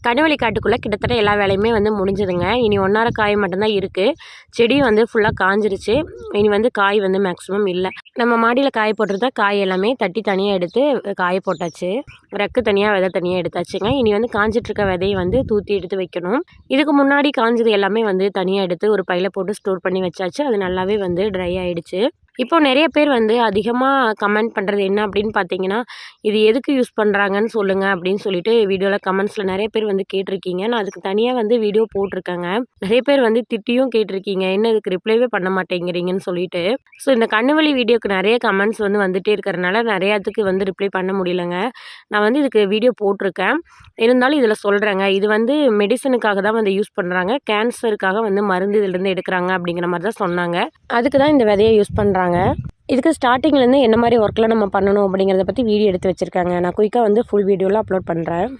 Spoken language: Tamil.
கணுவெளி காட்டுக்குள்ளே கிட்டத்தட்ட எல்லா வேலையுமே வந்து முடிஞ்சதுங்க. இனி 1.5 காய் மட்டும்தான் இருக்குது. செடி வந்து ஃபுல்லாக காஞ்சிருச்சு. இனி வந்து காய் வந்து மேக்ஸிமம் இல்லை. நம்ம மாடியில் காய போட்டிருந்தா காய் எல்லாமே தட்டி தனியாக எடுத்து காய போட்டாச்சு. ரெக்கு தனியாக விதை தனியாக எடுத்தாச்சுங்க. இனி வந்து காஞ்சிட்ருக்க விதையை வந்து தூத்தி எடுத்து வைக்கணும். இதுக்கு முன்னாடி காஞ்சது எல்லாமே வந்து தனியாக எடுத்து ஒரு பையில் போட்டு ஸ்டோர் பண்ணி வச்சாச்சு. அது நல்லாவே வந்து ட்ரை ஆகிடுச்சு. இப்போ நிறைய பேர் வந்து அதிகமாக கமெண்ட் பண்ணுறது என்ன அப்படின்னு பார்த்தீங்கன்னா, இது எதுக்கு யூஸ் பண்ணுறாங்கன்னு சொல்லுங்கள் அப்படின்னு சொல்லிட்டு வீடியோவில் கமெண்ட்ஸில் நிறைய பேர் வந்து கேட்டிருக்கீங்க. நான் அதுக்கு தனியாக வந்து வீடியோ போட்டிருக்கேங்க. நிறைய பேர் வந்து திட்டியும் கேட்டிருக்கீங்க, என்ன இதுக்கு ரிப்ளைவே பண்ண மாட்டேங்கிறீங்கன்னு சொல்லிட்டு. ஸோ இந்த கண்ணுவலி வீடியோக்கு நிறைய கமெண்ட்ஸ் வந்து வந்துகிட்டே இருக்கிறனால நிறையாத்துக்கு வந்து ரிப்ளை பண்ண முடியலங்க. நான் வந்து இதுக்கு வீடியோ போட்டிருக்கேன். இருந்தாலும் இதில் சொல்கிறேங்க, இது வந்து மெடிசனுக்காக தான் வந்து யூஸ் பண்ணுறாங்க. கேன்சருக்காக வந்து மருந்து இதிலேருந்து எடுக்கிறாங்க அப்படிங்கிற மாதிரி தான் சொன்னாங்க. அதுக்கு தான் இந்த விதையை யூஸ் பண்ணுறாங்க. இதுக்கு ஸ்டார்டிங்லேருந்து என்ன மாதிரி ஒர்க்லாம் நம்ம பண்ணணும் அப்படிங்கிறத பற்றி வீடியோ எடுத்து வச்சுருக்காங்க. நான் குயிக்காக வந்து ஃபுல் வீடியோவில் அப்லோட் பண்ணுறேன்.